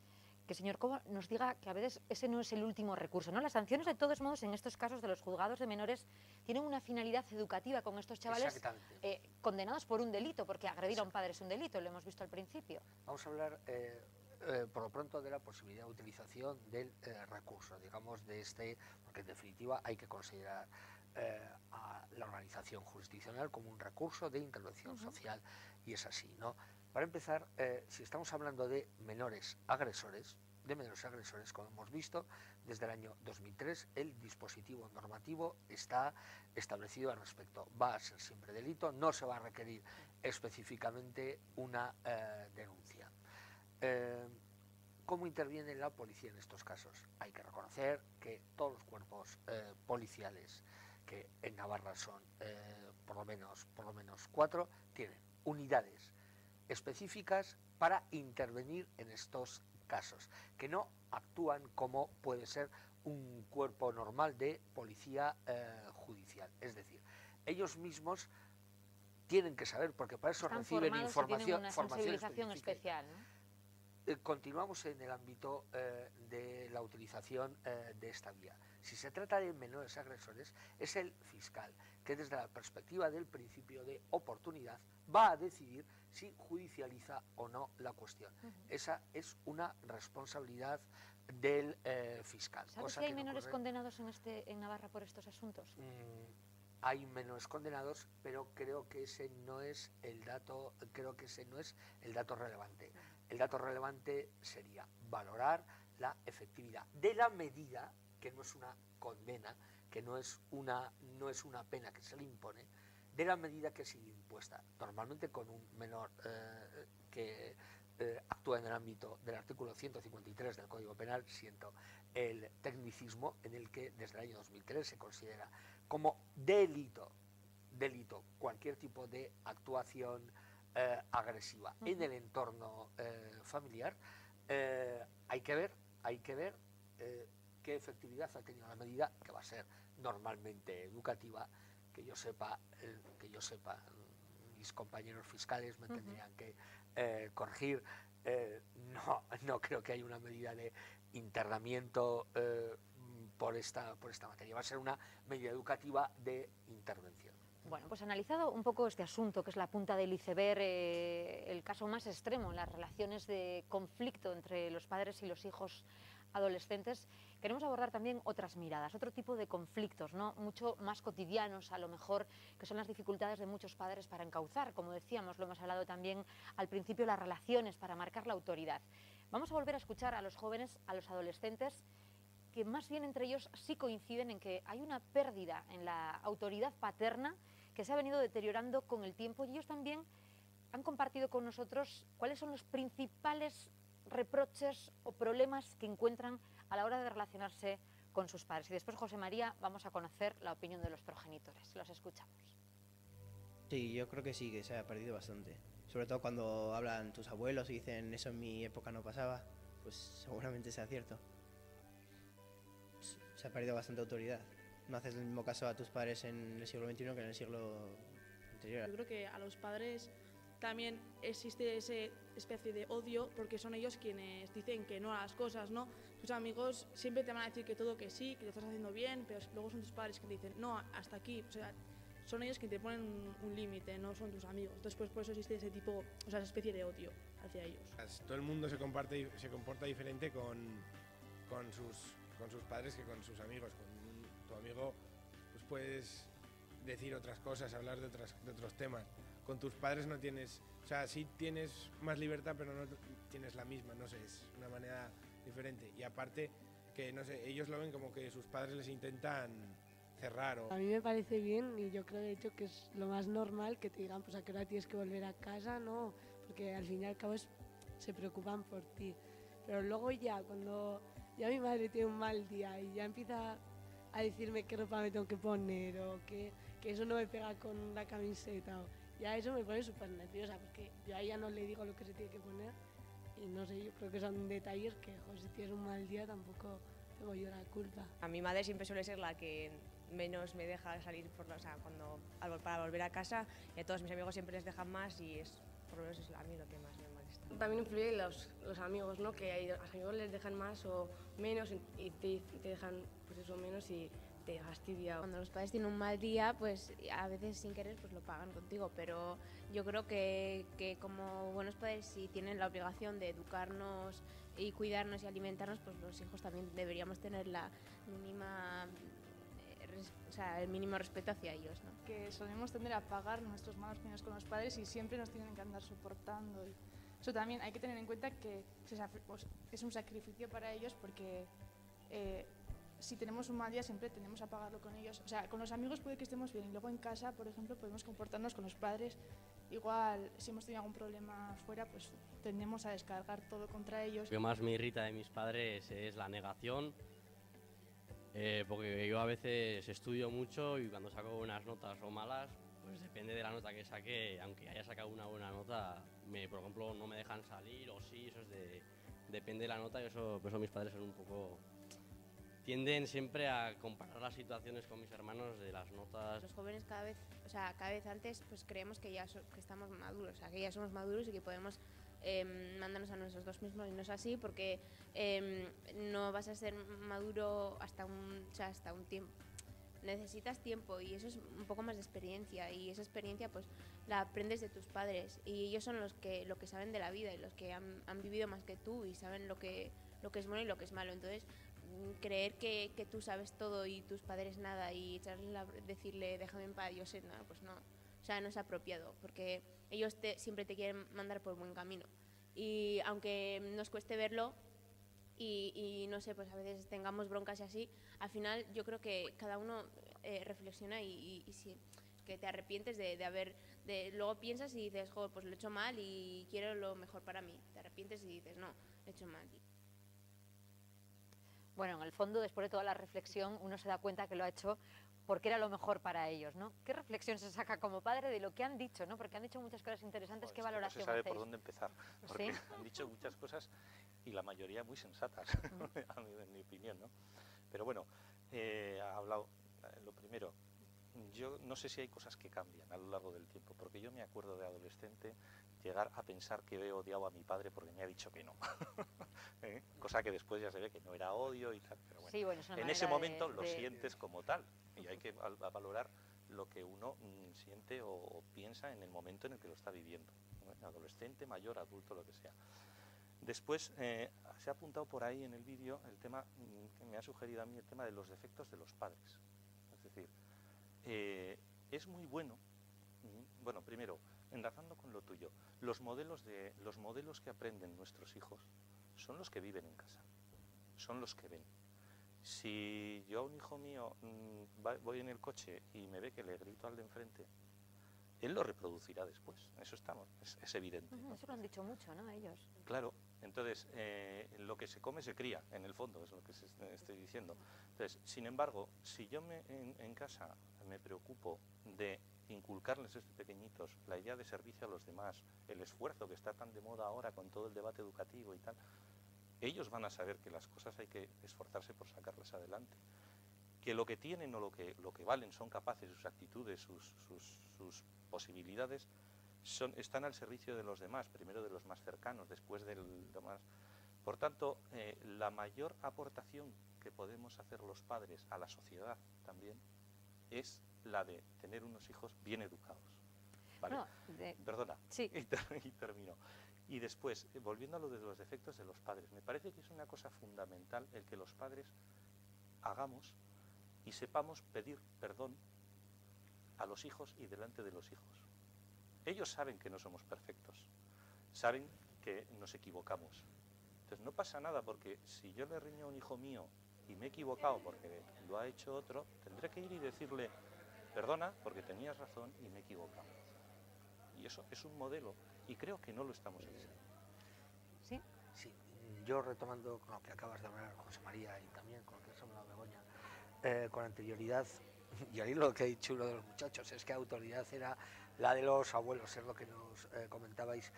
señor Cobo nos diga que a veces ese no es el último recurso, ¿no? Las sanciones, de todos modos, en estos casos de los juzgados de menores, tienen una finalidad educativa con estos chavales condenados por un delito, porque agredir a un padre es un delito, lo hemos visto al principio. Vamos a hablar, por lo pronto, de la posibilidad de utilización del recurso, digamos, porque en definitiva hay que considerar a la organización jurisdiccional como un recurso de intervención social, y es así, ¿no? Para empezar, si estamos hablando de menores agresores, como hemos visto, desde el año 2003 el dispositivo normativo está establecido al respecto. Va a ser siempre delito, no se va a requerir específicamente una denuncia. ¿Cómo interviene la policía en estos casos? Hay que reconocer que todos los cuerpos policiales, que en Navarra son por lo menos 4, tienen unidades específicas para intervenir en estos casos, que no actúan como puede ser un cuerpo normal de policía judicial. Es decir, ellos mismos tienen que saber, porque para eso reciben información, sensibilización especial, ¿no? Continuamos en el ámbito de la utilización de esta vía. Si se trata de menores agresores, es el fiscal que, desde la perspectiva del principio de oportunidad, va a decidir si judicializa o no la cuestión. Esa es una responsabilidad del fiscal. ¿Sabes si hay menores condenados en Navarra por estos asuntos? Hay menores condenados, pero creo que ese no es el dato, relevante. El dato relevante sería valorar la efectividad de la medida, que no es una condena, que no es una pena que se le impone, de la medida que sigue impuesta, normalmente con un menor que actúa en el ámbito del artículo 153 del Código Penal, siento el tecnicismo en el que desde el año 2003 se considera como delito cualquier tipo de actuación agresiva en el entorno familiar. Hay que ver qué efectividad ha tenido la medida, que va a ser normalmente educativa. Que yo sepa, mis compañeros fiscales me tendrían que corregir. No creo que haya una medida de internamiento por esta materia. Va a ser una medida educativa de intervención. Bueno, pues analizado un poco este asunto, que es la punta del iceberg, el caso más extremo en las relaciones de conflicto entre los padres y los hijos adolescentes, queremos abordar también otras miradas, otro tipo de conflictos, ¿no? Mucho más cotidianos a lo mejor, que son las dificultades de muchos padres para encauzar, como decíamos, lo hemos hablado también al principio, las relaciones para marcar la autoridad. Vamos a volver a escuchar a los jóvenes, a los adolescentes, que más bien entre ellos sí coinciden en que hay una pérdida en la autoridad paterna que se ha venido deteriorando con el tiempo, y ellos también han compartido con nosotros cuáles son los principales reproches o problemas que encuentran a la hora de relacionarse con sus padres. Y después, José María, vamos a conocer la opinión de los progenitores. Los escuchamos. Sí, yo creo que sí, que se ha perdido bastante. Sobre todo cuando hablan tus abuelos y dicen eso en mi época no pasaba, pues seguramente sea cierto. Se ha perdido bastante autoridad. No haces el mismo caso a tus padres en el siglo XXI que en el siglo anterior. Yo creo que a los padres también existe esa especie de odio, porque son ellos quienes dicen que no a las cosas, ¿no? Tus amigos siempre te van a decir que todo que sí, que lo estás haciendo bien, pero luego son tus padres que te dicen no, hasta aquí. O sea, son ellos quienes te ponen un límite, no son tus amigos. Entonces, pues por eso existe ese tipo, o sea, esa especie de odio hacia ellos. Todo el mundo se comporta diferente con sus padres que con sus amigos. Con tu amigo, pues puedes decir otras cosas, hablar de otros temas. Con tus padres no tienes, o sea, sí tienes más libertad, pero no tienes la misma, no sé, es una manera diferente. Y aparte que, no sé, ellos lo ven como que sus padres les intentan cerrar. A mí me parece bien y yo creo de hecho que es lo más normal que te digan pues a qué hora tienes que volver a casa, ¿no? Porque al fin y al cabo se preocupan por ti. Pero luego ya, cuando ya mi madre tiene un mal día y ya empieza a decirme qué ropa me tengo que poner o que eso no me pega con la camiseta, ya eso me pone súper nerviosa porque yo a ella no le digo lo que se tiene que poner y no sé, yo creo que son detalles que, joder, si tienes un mal día tampoco tengo yo la culpa. A mi madre siempre suele ser la que menos me deja salir para volver a casa, y a todos mis amigos siempre les dejan más y por lo menos es a mí lo que más me molesta. También influyen los amigos, ¿no? Que a los amigos les dejan más o menos y te dejan pues eso menos y te fastidia. Cuando los padres tienen un mal día, pues a veces sin querer pues lo pagan contigo, pero yo creo que como buenos padres, si tienen la obligación de educarnos y cuidarnos y alimentarnos, pues los hijos también deberíamos tener la mínima, el mínimo respeto hacia ellos, ¿no? Que solemos tender a pagar nuestros malos penas con los padres y siempre nos tienen que andar soportando. Y eso también hay que tener en cuenta que es un sacrificio para ellos porque si tenemos un mal día siempre tendemos a pagarlo con ellos. O sea, con los amigos puede que estemos bien y luego en casa, por ejemplo, podemos comportarnos con los padres. Igual, si hemos tenido algún problema fuera, pues tendemos a descargar todo contra ellos. Lo que más me irrita de mis padres es la negación, porque yo a veces estudio mucho y cuando saco buenas notas o malas, pues depende de la nota que saque, aunque haya sacado una buena nota, por ejemplo, no me dejan salir o sí, eso es depende de la nota y por eso mis padres son un poco... Tienden siempre a comparar las situaciones con mis hermanos de las notas. Los jóvenes cada vez antes pues creemos que que estamos maduros, que ya somos maduros y que podemos mandarnos a nosotros mismos y no es así porque no vas a ser maduro hasta un tiempo. Necesitas tiempo y eso es un poco más de experiencia y esa experiencia pues la aprendes de tus padres y ellos son lo que saben de la vida y los que han vivido más que tú y saben lo que es bueno y lo que es malo. Entonces creer que tú sabes todo y tus padres nada y decirle déjame en paz, yo sé nada, pues no. O sea, no es apropiado porque ellos siempre te quieren mandar por buen camino y aunque nos cueste verlo y no sé, pues a veces tengamos broncas y así, al final yo creo que cada uno reflexiona y sí, que te arrepientes luego piensas y dices, joder, pues lo he hecho mal y quiero lo mejor para mí. Te arrepientes y dices, no, lo he hecho mal. Bueno, en el fondo, después de toda la reflexión, uno se da cuenta que lo ha hecho porque era lo mejor para ellos, ¿no? ¿Qué reflexión se saca como padre de lo que han dicho, ¿no? Porque han dicho muchas cosas interesantes. ¿Qué valoración no se sabe hacéis? por dónde empezar, porque ¿Sí? han dicho muchas cosas y la mayoría muy sensatas, en mi opinión, ¿no? Pero bueno, ha hablado, lo primero, yo no sé si hay cosas que cambian a lo largo del tiempo, porque yo me acuerdo de adolescente llegar a pensar que he odiado a mi padre porque me ha dicho que no. Cosa que después ya se ve que no era odio y tal, pero bueno, Sí, bueno, es una en ese manera momento lo sientes como tal y hay que valorar lo que uno siente o piensa en el momento en el que lo está viviendo, ¿no? Adolescente, mayor, adulto, lo que sea. Después se ha apuntado por ahí en el vídeo el tema que me ha sugerido a mí, el tema de los defectos de los padres. Es decir, es muy bueno, bueno, primero, enlazando con lo tuyo, los modelos que aprenden nuestros hijos son los que viven en casa, son los que ven. Si yo a un hijo mío voy en el coche y me ve que le grito al de enfrente, él lo reproducirá después, eso es evidente, ¿no? Eso lo han dicho mucho, ¿no? Ellos. Claro, entonces lo que se come se cría, en el fondo, es lo que estoy diciendo. Entonces, sin embargo, si yo en casa me preocupo de inculcarles desde pequeñitos la idea de servicio a los demás, el esfuerzo que está tan de moda ahora con todo el debate educativo y tal, ellos van a saber que las cosas hay que esforzarse por sacarlas adelante. Que lo que tienen o lo que valen son capaces, sus actitudes, sus posibilidades, están al servicio de los demás, primero de los más cercanos, después de los más... Por tanto, la mayor aportación que podemos hacer los padres a la sociedad también es la de tener unos hijos bien educados. ¿Vale? No, Perdona, sí. y termino. Y después, volviendo a lo de los defectos de los padres, me parece que es una cosa fundamental el que los padres hagamos y sepamos pedir perdón a los hijos y delante de los hijos. Ellos saben que no somos perfectos, saben que nos equivocamos. Entonces no pasa nada, porque si yo le riño a un hijo mío y me he equivocado porque lo ha hecho otro, tendré que ir y decirle, perdona, porque tenías razón y me he equivocado. Y eso es un modelo, y creo que no lo estamos haciendo. ¿Sí? Sí, yo retomando con lo que acabas de hablar, José María, y también con lo que has hablado, Begoña, con anterioridad, y ahí lo que ha dicho uno de los muchachos, es que autoridad era la de los abuelos, es lo que nos comentabais.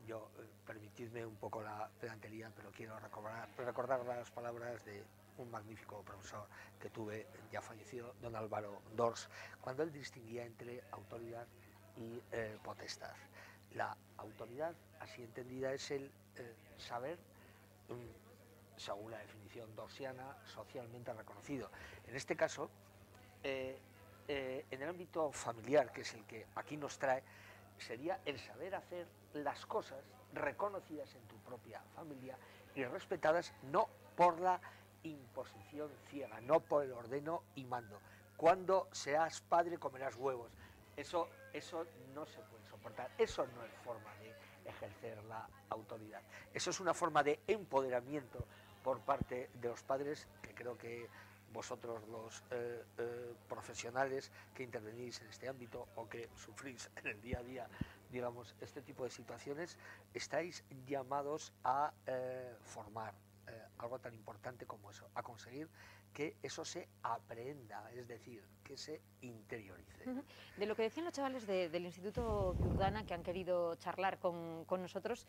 Yo, permitidme un poco la pedantería, pero quiero recordar las palabras de un magnífico profesor que tuve, ya fallecido, don Álvaro Dors, cuando él distinguía entre autoridad y potestad. La autoridad, así entendida, es el saber, según la definición dorsiana, socialmente reconocido. En este caso, en el ámbito familiar, que es el que aquí nos trae, sería el saber hacer las cosas reconocidas en tu propia familia y respetadas no por la imposición ciega, no por el ordeno y mando. Cuando seas padre comerás huevos. Eso no se puede soportar, eso no es forma de ejercer la autoridad. Eso es una forma de empoderamiento por parte de los padres, que creo que vosotros, los profesionales que intervenís en este ámbito o que sufrís en el día a día, digamos, este tipo de situaciones, estáis llamados a formar algo tan importante como eso, a conseguir que eso se aprenda, es decir, que se interiorice. De lo que decían los chavales del Instituto Urdana, que han querido charlar con nosotros,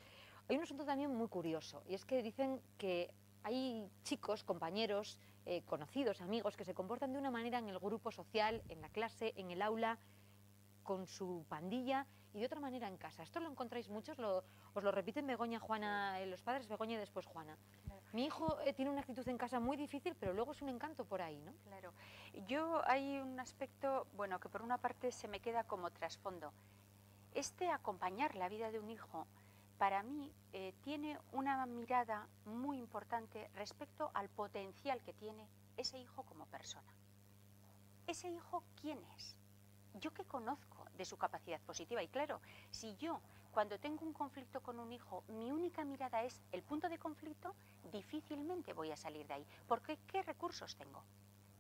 hay un asunto también muy curioso, y es que dicen que hay chicos, compañeros, conocidos, amigos, que se comportan de una manera en el grupo social, en la clase, en el aula, con su pandilla, y de otra manera en casa. ¿Esto lo encontráis muchos? Os lo repiten Begoña, Juana, los padres, Begoña y después Juana. Mi hijo tiene una actitud en casa muy difícil, pero luego es un encanto por ahí, ¿no? Claro. Yo hay un aspecto, bueno, que por una parte se me queda como trasfondo. Acompañar la vida de un hijo, para mí, tiene una mirada muy importante respecto al potencial que tiene ese hijo como persona. ¿Ese hijo quién es? Yo que conozco de su capacidad positiva. Y claro, si yo, cuando tengo un conflicto con un hijo, mi única mirada es el punto de conflicto, difícilmente voy a salir de ahí. Porque ¿qué recursos tengo?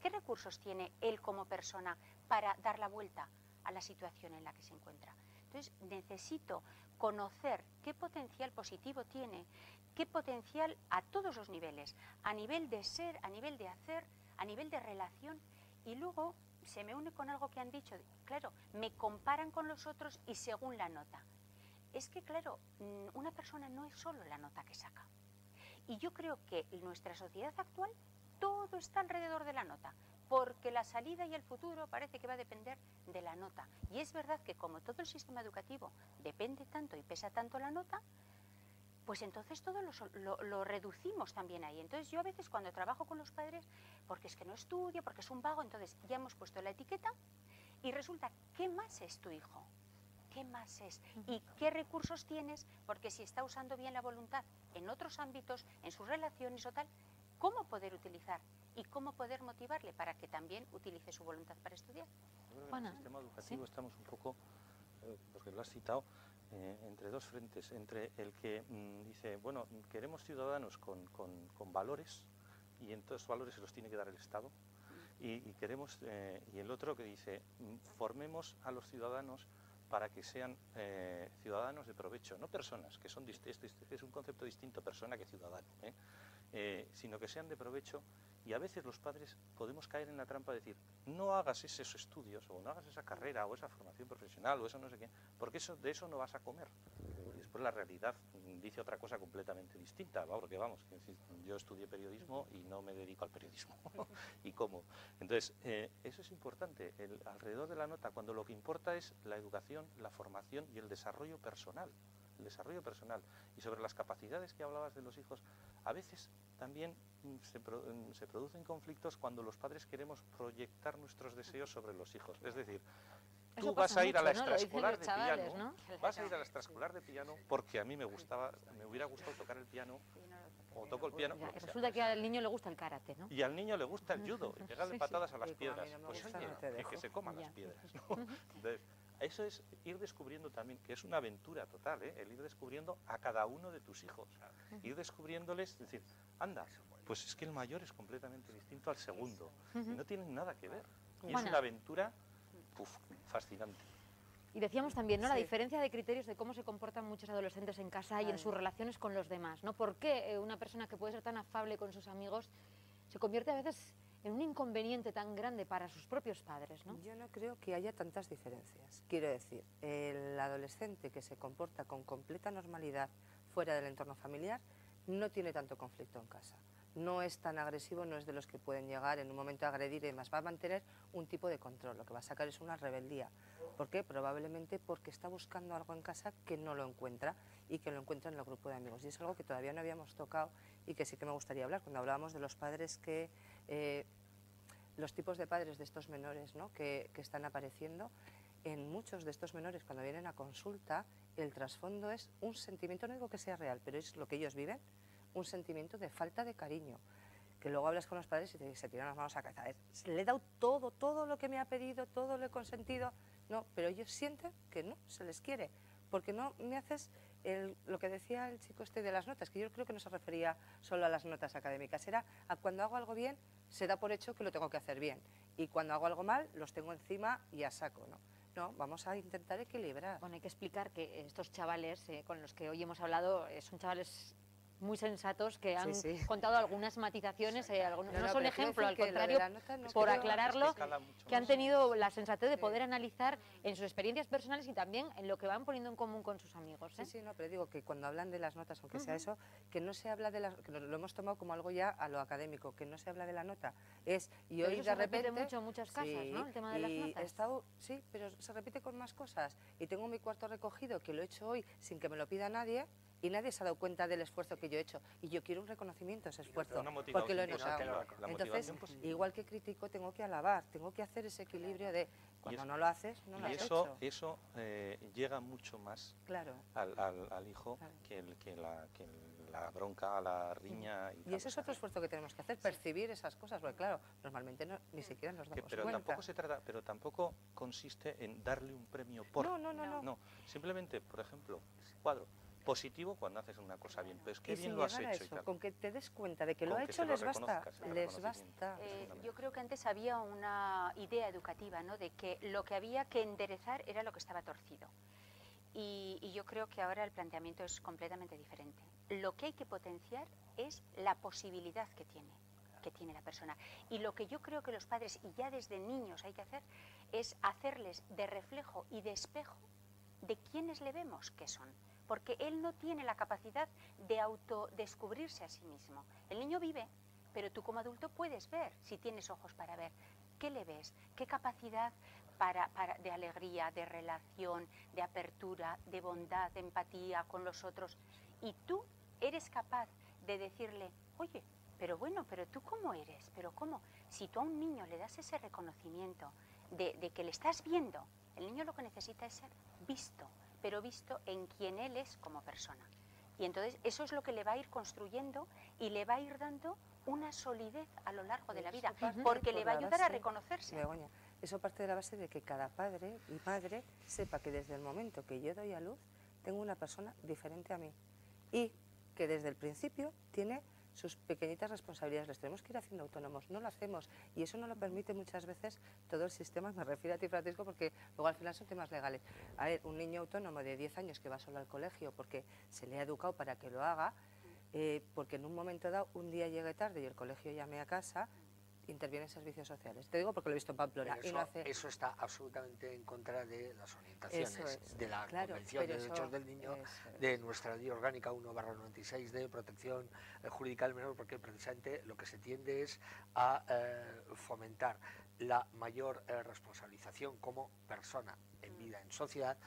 ¿Qué recursos tiene él como persona para dar la vuelta a la situación en la que se encuentra? Entonces, necesito conocer qué potencial positivo tiene, qué potencial a todos los niveles, a nivel de ser, a nivel de hacer, a nivel de relación, y luego se me une con algo que han dicho, claro, me comparan con los otros y según la nota. Es que, claro, una persona no es solo la nota que saca. Y yo creo que en nuestra sociedad actual todo está alrededor de la nota, porque la salida y el futuro parece que va a depender de la nota. Y es verdad que como todo el sistema educativo depende tanto y pesa tanto la nota, pues entonces todo lo reducimos también ahí. Entonces yo a veces cuando trabajo con los padres, porque es que no estudia, porque es un vago, entonces ya hemos puesto la etiqueta y resulta, ¿qué más es tu hijo? ¿Qué más es? ¿Y qué recursos tienes? Porque si está usando bien la voluntad en otros ámbitos, en sus relaciones o tal, ¿cómo poder utilizar? ¿Y cómo poder motivarle para que también utilice su voluntad para estudiar? En el sistema educativo estamos un poco, porque lo has citado, entre dos frentes, entre el que dice, bueno, queremos ciudadanos con valores y en todos esos valores se los tiene que dar el Estado, y el otro que dice, formemos a los ciudadanos para que sean ciudadanos de provecho, no personas, que son es un concepto distinto, persona que ciudadano, sino que sean de provecho. Y a veces los padres podemos caer en la trampa de decir, no hagas esos estudios, o no hagas esa carrera, o esa formación profesional, o eso no sé qué, porque de eso no vas a comer. Y después la realidad dice otra cosa completamente distinta, porque vamos, yo estudié periodismo y no me dedico al periodismo. ¿Y cómo? Entonces, eso es importante, alrededor de la nota, cuando lo que importa es la educación, la formación y el desarrollo personal. Y sobre las capacidades que hablabas de los hijos, a veces también se producen conflictos cuando los padres queremos proyectar nuestros deseos sobre los hijos. Es decir, tú vas a ir a la extraescolar de piano, vas a ir a la extraescolar de piano porque a mí me hubiera gustado tocar el piano, o toco el piano. Ya, lo que sea. resulta que al niño le gusta el karate, ¿no? Y al niño le gusta el judo, y pegarle Sí, sí. patadas a las Sí, como a mí piedras. no me Pues gusta, oye, no te que dejo. se coman Ya. las piedras, ¿no? Entonces, eso es ir descubriendo también, que es una aventura total, ¿eh? El ir descubriendo a cada uno de tus hijos. O sea, ir descubriéndoles, decir, anda, pues es que el mayor es completamente distinto al segundo. Y no tienen nada que ver. Y es Juana. una aventura fascinante. Y decíamos también, ¿no? La Sí. diferencia de criterios de cómo se comportan muchos adolescentes en casa y en Ay. sus relaciones con los demás, ¿no? ¿Por qué una persona que puede ser tan afable con sus amigos se convierte a veces en un inconveniente tan grande para sus propios padres, ¿no? Yo no creo que haya tantas diferencias. Quiero decir, el adolescente que se comporta con completa normalidad fuera del entorno familiar no tiene tanto conflicto en casa. No es tan agresivo, no es de los que pueden llegar en un momento a agredir y demás. Va a mantener un tipo de control, lo que va a sacar es una rebeldía. ¿Por qué? Probablemente porque está buscando algo en casa que no lo encuentra y que lo encuentra en el grupo de amigos. Y es algo que todavía no habíamos tocado y que sí que me gustaría hablar cuando hablábamos de los padres que... los tipos de padres de estos menores, ¿no? que están apareciendo. En muchos de estos menores, cuando vienen a consulta, el trasfondo es un sentimiento, no digo que sea real, pero es lo que ellos viven, un sentimiento de falta de cariño, que luego hablas con los padres y se tiran las manos a la cabeza. Le he dado todo lo que me ha pedido, todo lo he consentido, no, pero ellos sienten que no se les quiere, porque no me haces lo que decía el chico este de las notas, que yo creo que no se refería solo a las notas académicas, era a cuando hago algo bien, se da por hecho que lo tengo que hacer bien, y cuando hago algo mal, los tengo encima y a saco, ¿no? No, vamos a intentar equilibrar. Bueno, hay que explicar que estos chavales con los que hoy hemos hablado son chavales muy sensatos que han contado algunas matizaciones, no son ejemplo, al contrario, por aclararlo, que han tenido la sensatez de poder analizar en sus experiencias personales y también en lo que van poniendo en común con sus amigos. Sí, sí, no, pero digo que cuando hablan de las notas, aunque sea eso, que no se habla de las, que lo hemos tomado como algo ya a lo académico, que no se habla de la nota, y hoy eso de se repite repente mucho en muchas casas, ¿no? El tema de las notas. Sí, pero se repite con más cosas, y tengo mi cuarto recogido, que lo he hecho hoy sin que me lo pida nadie, y nadie se ha dado cuenta del esfuerzo que yo he hecho. Y yo quiero un reconocimiento a ese esfuerzo, porque lo he notado. Entonces, igual que critico, tengo que alabar, tengo que hacer ese equilibrio de cuando no lo haces, no lo has hecho. Eso llega mucho más al hijo que la bronca, la riña. Y ese es otro esfuerzo que tenemos que hacer, percibir esas cosas, porque claro, normalmente ni siquiera nos damos pero cuenta. Tampoco se trata, pero tampoco consiste en darle un premio por. No, simplemente, por ejemplo, cuadro. Positivo cuando haces una cosa bien, pero es que bien lo has hecho. Y tal. Con que te des cuenta de que lo ha hecho les basta. Yo creo que antes había una idea educativa, ¿no? De que lo que había que enderezar era lo que estaba torcido. Y yo creo que ahora el planteamiento es completamente diferente. Lo que hay que potenciar es la posibilidad que tiene la persona. Y lo que yo creo que los padres, y ya desde niños hay que hacer, es hacerles de reflejo y de espejo de quiénes le vemos que son. Porque él no tiene la capacidad de autodescubrirse a sí mismo. El niño vive, pero tú como adulto puedes ver, si tienes ojos para ver, ¿qué le ves? ¿Qué capacidad de alegría, de relación, de apertura, de bondad, de empatía con los otros? Y tú eres capaz de decirle, oye, pero bueno, pero tú ¿cómo eres? ¿Pero cómo? Si tú a un niño le das ese reconocimiento de que le estás viendo, el niño lo que necesita es ser visto, pero visto en quien él es como persona. Y entonces eso es lo que le va a ir construyendo y le va a ir dando una solidez a lo largo de la vida, porque le va a ayudar a reconocerse. Begoña, eso parte de la base de que cada padre y madre sepa que desde el momento que yo doy a luz, tengo una persona diferente a mí y que desde el principio tiene sus pequeñitas responsabilidades, les tenemos que ir haciendo autónomos, no lo hacemos y eso no lo permite muchas veces todo el sistema, me refiero a ti, Francisco, porque luego al final son temas legales. A ver, un niño autónomo de 10 años que va solo al colegio porque se le ha educado para que lo haga, porque en un momento dado, un día llegue tarde y el colegio llame a casa, intervienen servicios sociales. Te digo porque lo he visto en Pamplona. Eso está absolutamente en contra de las orientaciones de la Convención de Derechos del Niño, de nuestra Ley Orgánica 1/96 de protección jurídica del menor, porque precisamente lo que se tiende es a fomentar la mayor responsabilización como persona en vida, en sociedad,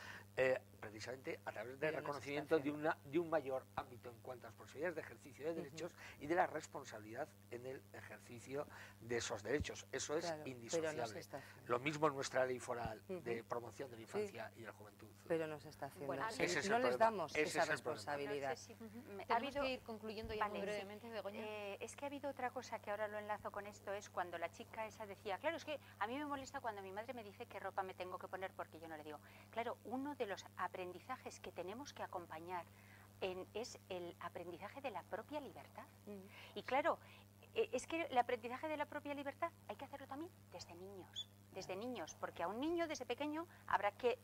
precisamente a través del reconocimiento de un mayor ámbito en cuanto a las posibilidades de ejercicio de derechos y de la responsabilidad en el ejercicio de esos derechos. Eso es indisociable. Lo mismo en nuestra ley foral de promoción de la infancia y de la juventud. Pero no se está haciendo. Bueno, no les damos esa responsabilidad. No sé si Ha habido que ir concluyendo ya muy brevemente, Begoña. Es que ha habido otra cosa que ahora lo enlazo con esto, es cuando la chica esa decía, claro, es que a mí me molesta cuando mi madre me dice qué ropa me tengo que poner porque yo no le digo. Claro, uno de los aprendizajes que tenemos que acompañar es el aprendizaje de la propia libertad. Y claro, es que el aprendizaje de la propia libertad hay que hacerlo también desde niños, porque a un niño desde pequeño habrá que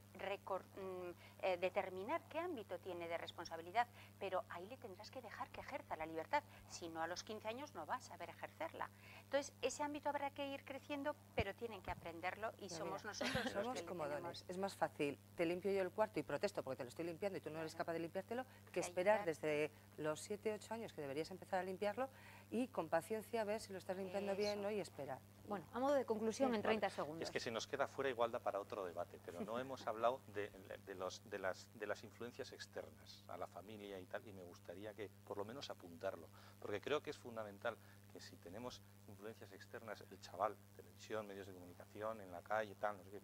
determinar qué ámbito tiene de responsabilidad, pero ahí le tendrás que dejar que ejerza la libertad, si no a los 15 años no va a saber ejercerla. Entonces ese ámbito habrá que ir creciendo, pero tienen que aprenderlo y somos nosotros los somos que comodones. Es más fácil, te limpio yo el cuarto y protesto porque te lo estoy limpiando y tú no eres capaz de limpiártelo, que esperar desde los 7, 8 años que deberías empezar a limpiarlo y con paciencia ver si lo estás limpiando bien, ¿no? Y esperar. Bueno, a modo de conclusión, en 30 segundos. Es que se nos queda fuera igualdad para otro debate, pero no hemos hablado de las influencias externas a la familia y tal, y me gustaría que por lo menos apuntarlo, porque creo que es fundamental que si tenemos influencias externas, el chaval, televisión, medios de comunicación, en la calle, tal, no sé qué,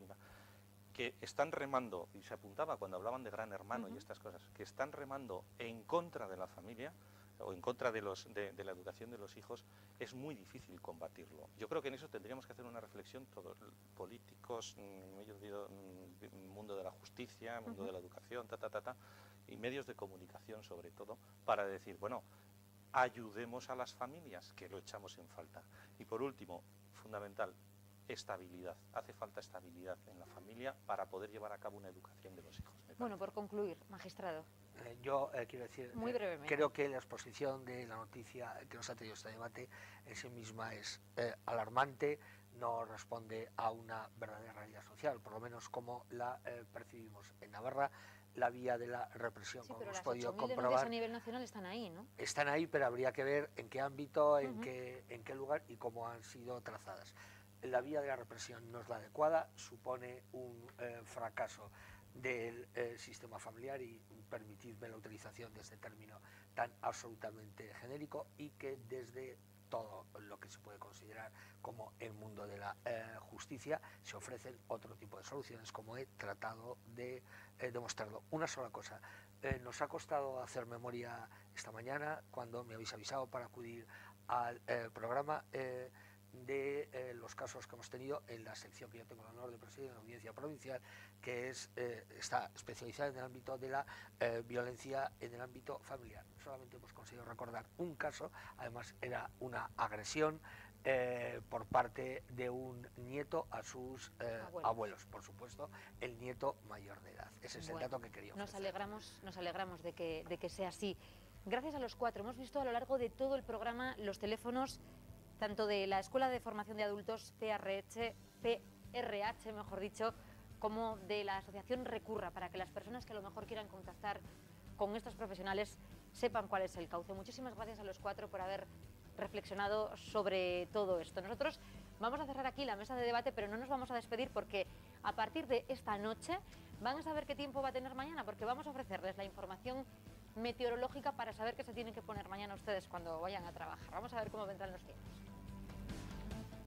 que están remando, y se apuntaba cuando hablaban de Gran Hermano y estas cosas, que están remando en contra de la familia, o en contra de la educación de los hijos, es muy difícil combatirlo. Yo creo que en eso tendríamos que hacer una reflexión todos, políticos, mundo de la justicia, mundo de la educación, y medios de comunicación sobre todo, para decir, bueno, ayudemos a las familias, que lo echamos en falta. Y por último, fundamental, estabilidad. Hace falta estabilidad en la familia para poder llevar a cabo una educación de los hijos. Bueno, por concluir, magistrado. Yo quiero decir, muy brevemente, creo que la exposición de la noticia que nos ha tenido este debate en sí misma es alarmante, no responde a una verdadera realidad social, por lo menos como la percibimos en Navarra. La vía de la represión, como hemos podido comprobar, a nivel nacional están ahí, ¿no? Están ahí, pero habría que ver en qué ámbito, en qué lugar y cómo han sido trazadas. La vía de la represión no es la adecuada, supone un fracaso del sistema familiar y permitidme la utilización de este término tan absolutamente genérico, y que desde todo lo que se puede considerar como el mundo de la justicia se ofrecen otro tipo de soluciones, como he tratado de demostrarlo. Una sola cosa, nos ha costado hacer memoria esta mañana cuando me habéis avisado para acudir al programa de los casos que hemos tenido en la sección que yo tengo el honor de presidir en la Audiencia Provincial, que está especializada en el ámbito de la violencia en el ámbito familiar. Solamente hemos conseguido recordar un caso, además era una agresión por parte de un nieto a sus abuelos, por supuesto, el nieto mayor de edad. Ese es el dato que quería ofrecer. Nos alegramos de que sea así. Gracias a los cuatro. Hemos visto a lo largo de todo el programa los teléfonos tanto de la Escuela de Formación de Adultos PRH, mejor dicho, como de la Asociación Recurra, para que las personas que a lo mejor quieran contactar con estos profesionales sepan cuál es el cauce. Muchísimas gracias a los cuatro por haber reflexionado sobre todo esto. Nosotros vamos a cerrar aquí la mesa de debate, pero no nos vamos a despedir porque a partir de esta noche van a saber qué tiempo va a tener mañana, porque vamos a ofrecerles la información meteorológica para saber qué se tienen que poner mañana ustedes cuando vayan a trabajar. Vamos a ver cómo vendrán los tiempos.